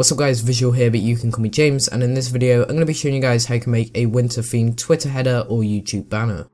What's up guys, Visual here, but you can call me James, and in this video I'm going to be showing you guys how you can make a winter themed Twitter header or YouTube banner.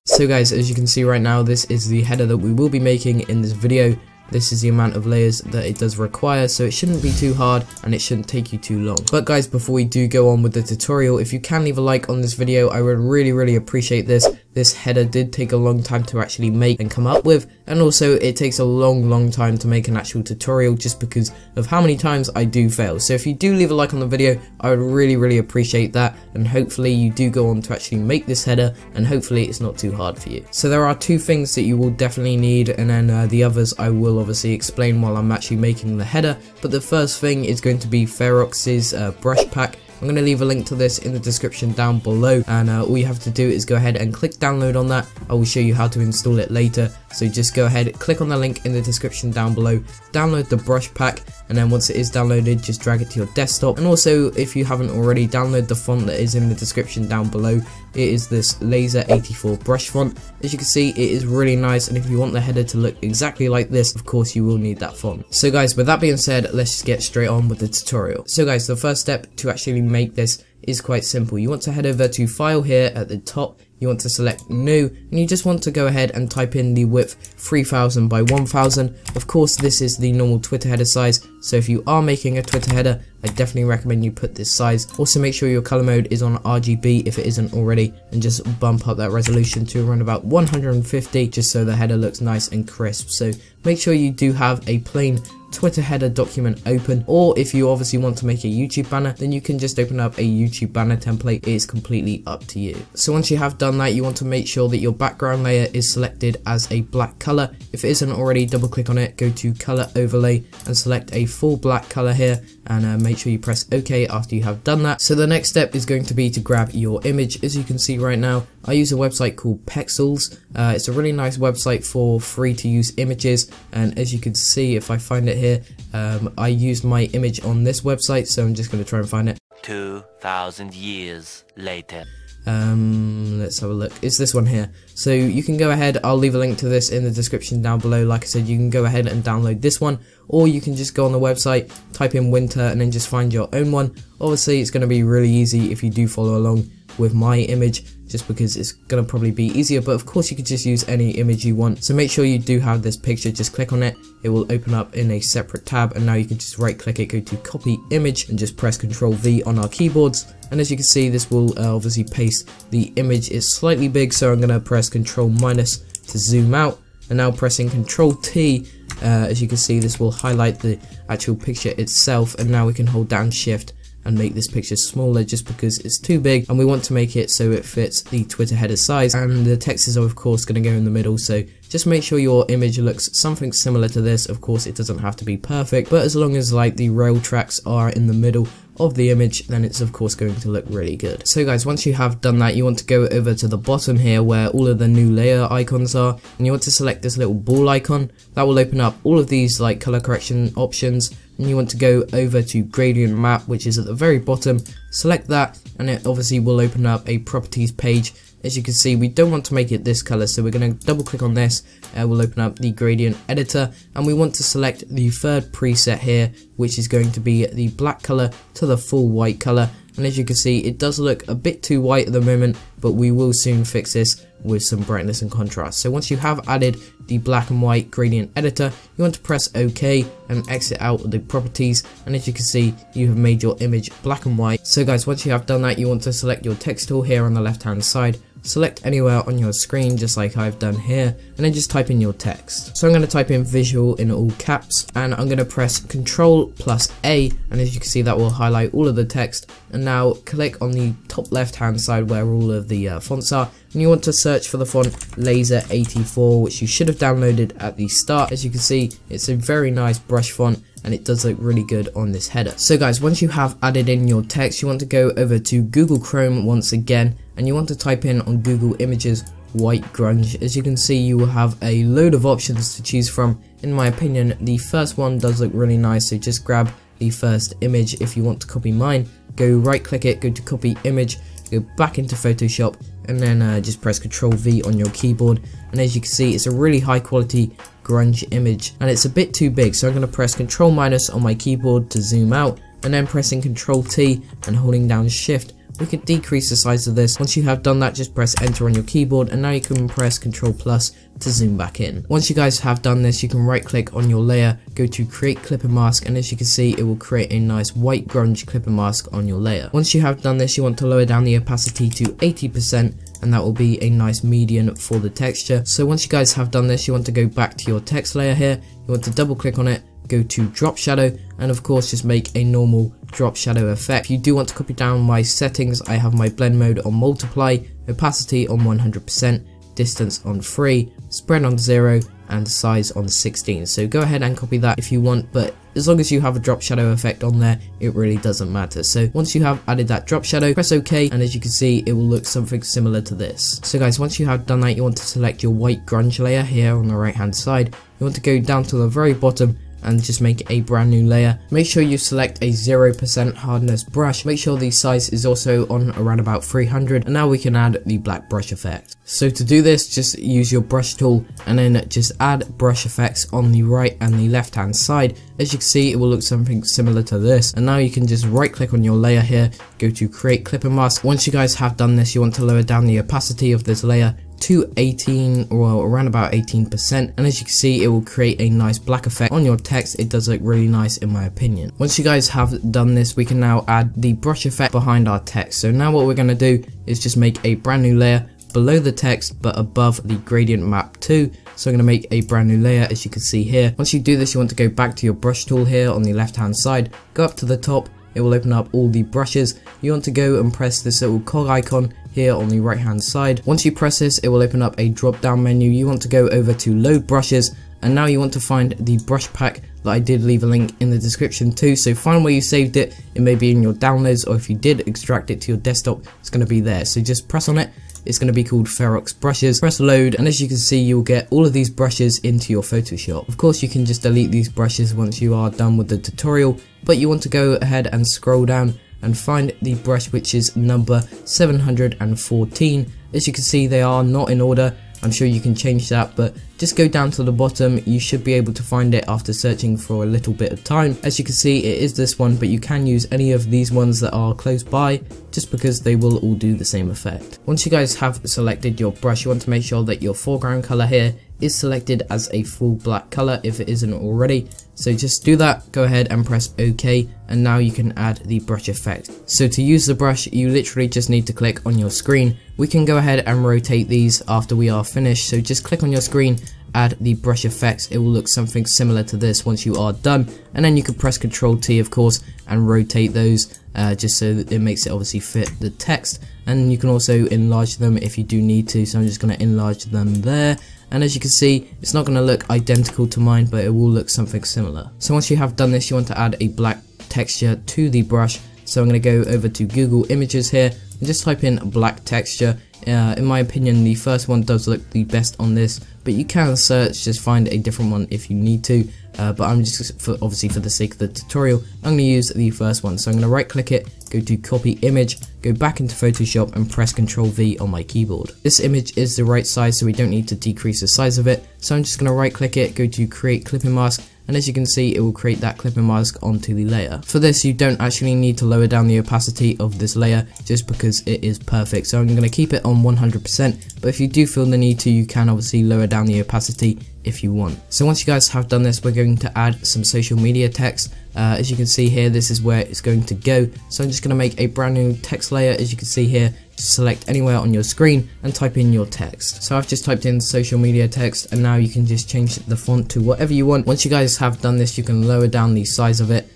So guys, as you can see right now, this is the header that we will be making in this video. This is the amount of layers that it does require, so it shouldn't be too hard and it shouldn't take you too long. But guys, before we do go on with the tutorial, if you can leave a like on this video, I would really appreciate this. This header did take a long time to actually make and come up with, and also it takes a long time to make an actual tutorial just because of how many times I do fail. So if you do leave a like on the video, I would really appreciate that, and hopefully you do go on to actually make this header, and hopefully it's not too hard for you. So there are two things that you will definitely need, and then the others I will obviously explain while I'm actually making the header. But the first thing is going to be Ferox's brush pack. I'm going to leave a link to this in the description down below, and all you have to do is go ahead and click download on that. I will show you how to install it later, so just go ahead, click on the link in the description down below, download the brush pack, and then once it is downloaded, just drag it to your desktop. And also, if you haven't already, download the font that is in the description down below. It is this Laser 84 brush font. As you can see, it is really nice, and if you want the header to look exactly like this, of course you will need that font. So guys, with that being said, let's just get straight on with the tutorial. So guys, the first step to actually make this is quite simple. You want to head over to File here at the top. You want to select New, and you just want to go ahead and type in the width 3000 by 1000. Of course, this is the normal Twitter header size, so if you are making a Twitter header, I definitely recommend you put this size. Also, make sure your color mode is on RGB if it isn't already, and just bump up that resolution to around about 150, just so the header looks nice and crisp. So make sure you do have a plain Twitter header document open, or if you obviously want to make a YouTube banner, then you can just open up a YouTube banner template. It is completely up to you. So once you have done that, you want to make sure that your background layer is selected as a black color. If it isn't already, double click on it, go to color overlay and select a full black color here, and make sure you press OK after you have done that. So the next step is going to be to grab your image. As you can see right now, I use a website called Pexels. It's a really nice website for free to use images, and as you can see, if I find it here, I used my image on this website, so I'm just going to try and find it. 2,000 years later. Let's have a look. It's this one here. So you can go ahead, I'll leave a link to this in the description down below. Like I said, you can go ahead and download this one, or you can just go on the website, type in winter, and then just find your own one. Obviously, it's going to be really easy if you do follow along with my image, just because it's going to probably be easier, but of course you could just use any image you want. So make sure you do have this picture, just click on it, it will open up in a separate tab, and now you can just right click it, go to copy image, and just press Ctrl V on our keyboards. And as you can see, this will obviously paste the image. It's slightly big, so I'm going to press Ctrl minus to zoom out, and now pressing Ctrl T, as you can see, this will highlight the actual picture itself, and now we can hold down Shift and make this picture smaller just because it's too big, and we want to make it so it fits the Twitter header size, and the text is of course going to go in the middle. So just make sure your image looks something similar to this. Of course, it doesn't have to be perfect, but as long as like the rail tracks are in the middle of the image, then it's of course going to look really good. So guys, once you have done that, you want to go over to the bottom here where all of the new layer icons are, and you want to select this little ball icon. That will open up all of these like color correction options, and you want to go over to gradient map, which is at the very bottom. Select that, and it obviously will open up a properties page. As you can see, we don't want to make it this color, so we're going to double click on this. We'll open up the gradient editor, and we want to select the third preset here, which is going to be the black color to the full white color. And as you can see, it does look a bit too white at the moment, but we will soon fix this with some brightness and contrast. So once you have added the black and white gradient editor, you want to press OK and exit out of the properties, and as you can see, you have made your image black and white. So guys, once you have done that, you want to select your text tool here on the left hand side. Select anywhere on your screen, just like I've done here, and then just type in your text. So I'm going to type in visual in all caps, and I'm going to press Ctrl plus A, and as you can see, that will highlight all of the text. And now click on the top left hand side where all of the fonts are, and you want to search for the font Laser 84, which you should have downloaded at the start. As you can see, it's a very nice brush font, and it does look really good on this header. So guys, once you have added in your text, you want to go over to Google Chrome once again, and you want to type in on Google Images white grunge. As you can see, you will have a load of options to choose from. In my opinion, the first one does look really nice, so just grab the first image. If you want to copy mine, go right click it, go to copy image, go back into Photoshop, and then just press Ctrl V on your keyboard. And as you can see, it's a really high quality grunge image, and it's a bit too big, so I'm going to press Ctrl- on my keyboard to zoom out, and then pressing Ctrl T and holding down Shift, we can decrease the size of this. Once you have done that, just press enter on your keyboard, and now you can press Ctrl+ to zoom back in. Once you guys have done this, you can right click on your layer, go to create clipper mask, and as you can see, it will create a nice white grunge clipper mask on your layer. Once you have done this, you want to lower down the opacity to 80%, and that will be a nice median for the texture. So once you guys have done this, you want to go back to your text layer here, you want to double click on it, go to drop shadow, and of course just make a normal drop shadow effect. If you do want to copy down my settings, I have my blend mode on multiply, opacity on 100%, distance on 3, spread on 0, and size on 16. So go ahead and copy that if you want, but as long as you have a drop shadow effect on there, it really doesn't matter. So once you have added that drop shadow, press OK, and as you can see, it will look something similar to this. So guys, once you have done that, you want to select your white grunge layer here on the right hand side. You want to go down to the very bottom and just make a brand new layer. Make sure you select a 0% hardness brush. Make sure the size is also on around about 300, and now we can add the black brush effect. So to do this, just use your brush tool and then just add brush effects on the right and the left hand side. As you can see, it will look something similar to this, and now you can just right click on your layer here, go to create clipper mask. Once you guys have done this, you want to lower down the opacity of this layer to 18, or around about 18%, and as you can see, it will create a nice black effect on your text. It does look really nice in my opinion. Once you guys have done this, we can now add the brush effect behind our text. So now what we're going to do is just make a brand new layer below the text but above the gradient map 2. So I'm going to make a brand new layer, as you can see here. Once you do this, you want to go back to your brush tool here on the left hand side, go up to the top, it will open up all the brushes. You want to go and press this little cog icon here on the right hand side. Once you press this, it will open up a drop down menu. You want to go over to load brushes, and now you want to find the brush pack that I did leave a link in the description too. So find where you saved it. It may be in your downloads, or if you did extract it to your desktop, it's going to be there. So just press on it. It's going to be called Ferox brushes. Press load, and as you can see, you'll get all of these brushes into your Photoshop. Of course, you can just delete these brushes once you are done with the tutorial, but you want to go ahead and scroll down and find the brush which is number 714. As you can see, they are not in order. I'm sure you can change that, but just go down to the bottom. You should be able to find it after searching for a little bit of time. As you can see, it is this one, but you can use any of these ones that are close by, just because they will all do the same effect. Once you guys have selected your brush, you want to make sure that your foreground color here is selected as a full black color if it isn't already. So just do that, go ahead and press OK, and now you can add the brush effect. So to use the brush, you literally just need to click on your screen. We can go ahead and rotate these after we are finished. So just click on your screen, add the brush effects. It will look something similar to this once you are done, and then you can press Ctrl T of course and rotate those just so that it makes it obviously fit the text, and you can also enlarge them if you do need to. So I'm just going to enlarge them there. And as you can see, it's not going to look identical to mine, but it will look something similar. So once you have done this, you want to add a black texture to the brush. So I'm going to go over to Google Images here and just type in black texture. In my opinion, the first one does look the best on this, but you can search, just find a different one if you need to. But I'm just, obviously for the sake of the tutorial, I'm going to use the first one. So I'm going to right click it, go to copy image, go back into Photoshop and press Ctrl V on my keyboard. This image is the right size, so we don't need to decrease the size of it. So I'm just going to right click it, go to create clipping mask, and as you can see, it will create that clipping mask onto the layer. For this, you don't actually need to lower down the opacity of this layer just because it is perfect. So I'm going to keep it on 100%, but if you do feel the need to, you can obviously lower down the opacity if you want. So once you guys have done this, we're going to add some social media text. As you can see here, this is where it's going to go. So I'm just going to make a brand new text layer. As you can see here, just select anywhere on your screen and type in your text. So I've just typed in social media text, and now you can just change the font to whatever you want. Once you guys have done this, you can lower down the size of it,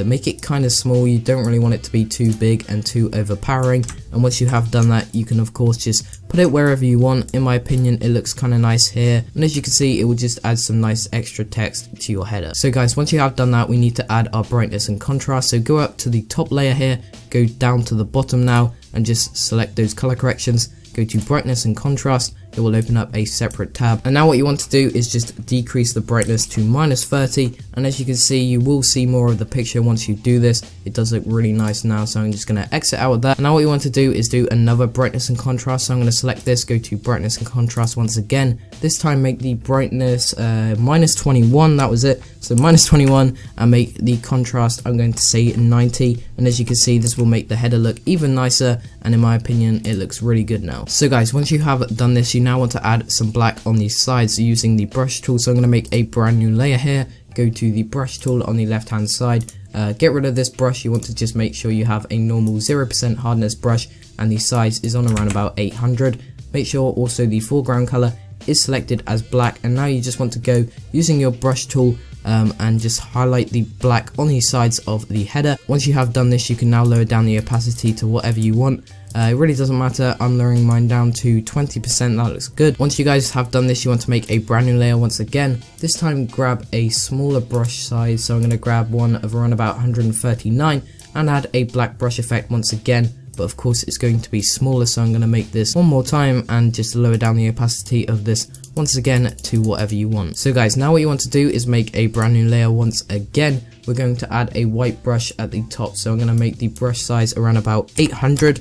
make it kind of small. You don't really want it to be too big and too overpowering. And once you have done that, you can of course just put it wherever you want. In my opinion, it looks kind of nice here, and as you can see, it will just add some nice extra text to your header. So guys, once you have done that, we need to add our brightness and contrast. So go up to the top layer here, go down to the bottom now, and just select those color corrections, go to brightness and contrast, it will open up a separate tab. And now what you want to do is just decrease the brightness to -30, and as you can see, you will see more of the picture once you do this. It does look really nice now, so I'm just going to exit out of that. And now what you want to do is do another brightness and contrast, so I'm going to select this, go to brightness and contrast once again. This time make the brightness -21, that was it, so -21, and make the contrast, I'm going to say 90, and as you can see, this will make the header look even nicer, and in my opinion it looks really good now. So guys, once you have done this, you now want to add some black on these sides using the brush tool. So I'm going to make a brand new layer here, go to the brush tool on the left hand side, get rid of this brush. You want to just make sure you have a normal 0% hardness brush, and the size is on around about 800. Make sure also the foreground color is selected as black, and now you just want to go using your brush tool and just highlight the black on the sides of the header. Once you have done this, you can now lower down the opacity to whatever you want. It really doesn't matter, I'm lowering mine down to 20%, that looks good. Once you guys have done this, you want to make a brand new layer once again. This time grab a smaller brush size, so I'm going to grab one of around about 139 and add a black brush effect once again. But of course it's going to be smaller, so I'm going to make this one more time and just lower down the opacity of this once again to whatever you want. So guys, now what you want to do is make a brand new layer once again. We're going to add a white brush at the top, so I'm going to make the brush size around about 800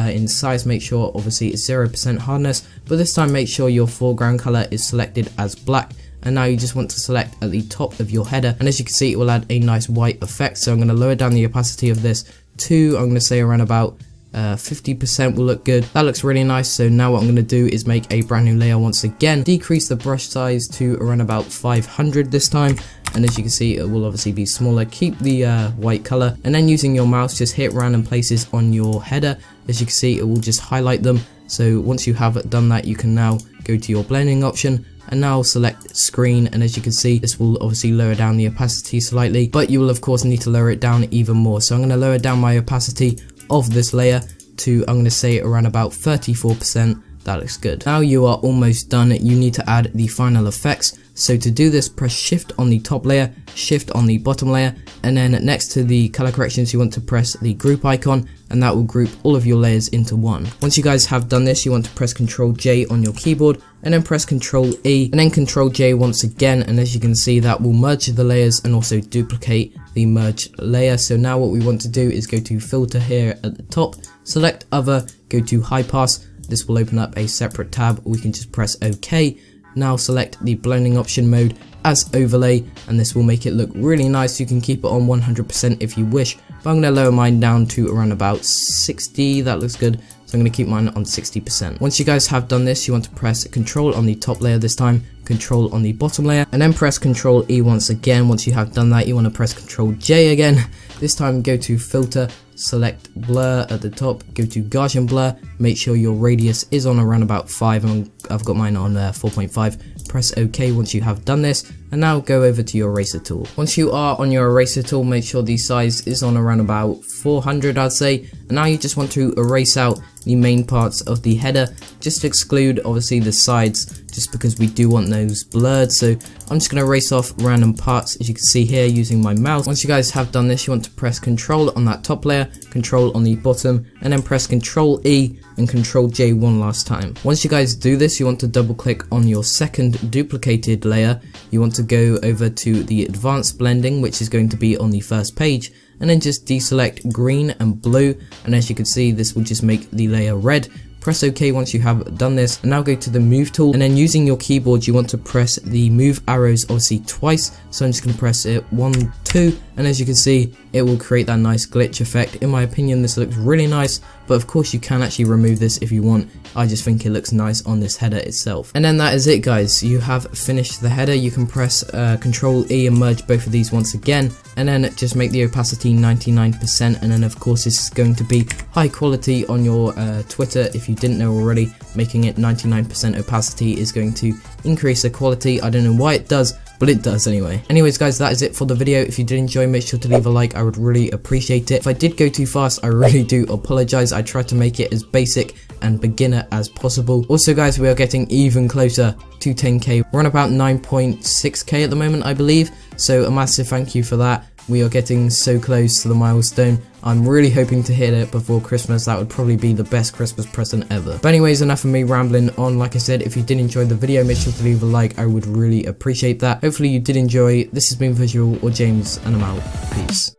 in size. Make sure obviously it's 0% hardness, but this time make sure your foreground color is selected as black. And now you just want to select at the top of your header, and as you can see, it will add a nice white effect. So I'm going to lower down the opacity of this to, I'm going to say around about 50% will look good. That looks really nice. So now what I'm going to do is make a brand new layer once again, decrease the brush size to around about 500 this time, and as you can see, it will obviously be smaller. Keep the white color, and then using your mouse, just hit random places on your header. As you can see, it will just highlight them. So once you have done that, you can now go to your blending option and now select screen, and as you can see, this will obviously lower down the opacity slightly, but you will of course need to lower it down even more. So I'm going to lower down my opacity of this layer to, I'm going to say around about 34%. That looks good. Now you are almost done. You need to add the final effects. So to do this, press shift on the top layer, shift on the bottom layer, and then next to the color corrections you want to press the group icon, and that will group all of your layers into one. Once you guys have done this, you want to press Ctrl J on your keyboard, and then press Ctrl E, and then Ctrl J once again, and as you can see, that will merge the layers and also duplicate the merged layer. So now what we want to do is go to filter here at the top, select other, go to high pass. This will open up a separate tab. We can just press OK. Now select the blending option mode as overlay, and this will make it look really nice. You can keep it on 100% if you wish, but I'm going to lower mine down to around about 60. That looks good, so I'm going to keep mine on 60%. Once you guys have done this, you want to press Control on the top layer this time, Control on the bottom layer, and then press Control E once again. Once you have done that, you want to press Control J again. This time go to filter, select blur at the top, go to Gaussian blur, make sure your radius is on around about 5, and I've got mine on 4.5. Press OK once you have done this, and now go over to your eraser tool. Once you are on your eraser tool, make sure the size is on around about 400, I'd say, and now you just want to erase out the main parts of the header, just exclude obviously the sides, just because we do want those blurred. So I'm just going to erase off random parts, as you can see here, using my mouse. Once you guys have done this, you want to press Control on that top layer, Control on the bottom, and then press Control E and Control J one last time. Once you guys do this, you want to double click on your second duplicated layer. You want to go over to the advanced blending, which is going to be on the first page, and then just deselect green and blue, and as you can see, this will just make the layer red. Press OK once you have done this, and now go to the move tool, and then using your keyboard you want to press the move arrows obviously twice. So I'm just going to press it 1, 2, and as you can see, it will create that nice glitch effect. In my opinion, this looks really nice, but of course you can actually remove this if you want. I just think it looks nice on this header itself. And then that is it, guys. You have finished the header. You can press Control E and merge both of these once again, and then just make the opacity 99%, and then of course this is going to be high quality on your Twitter. If you didn't know already, making it 99% opacity is going to increase the quality. I don't know why it does, but it does anyway. Anyways guys, that is it for the video. If you did enjoy, make sure to leave a like. I would really appreciate it. If I did go too fast, I really do apologize. I tried to make it as basic and beginner as possible. Also guys, we are getting even closer to 10k. We're on about 9.6k at the moment, I believe, so a massive thank you for that. We are getting so close to the milestone. I'm really hoping to hit it before Christmas. That would probably be the best Christmas present ever. But anyways, enough of me rambling on. Like I said, if you did enjoy the video, make sure to leave a like. I would really appreciate that. Hopefully you did enjoy. This has been Visual or James, and I'm out. Peace.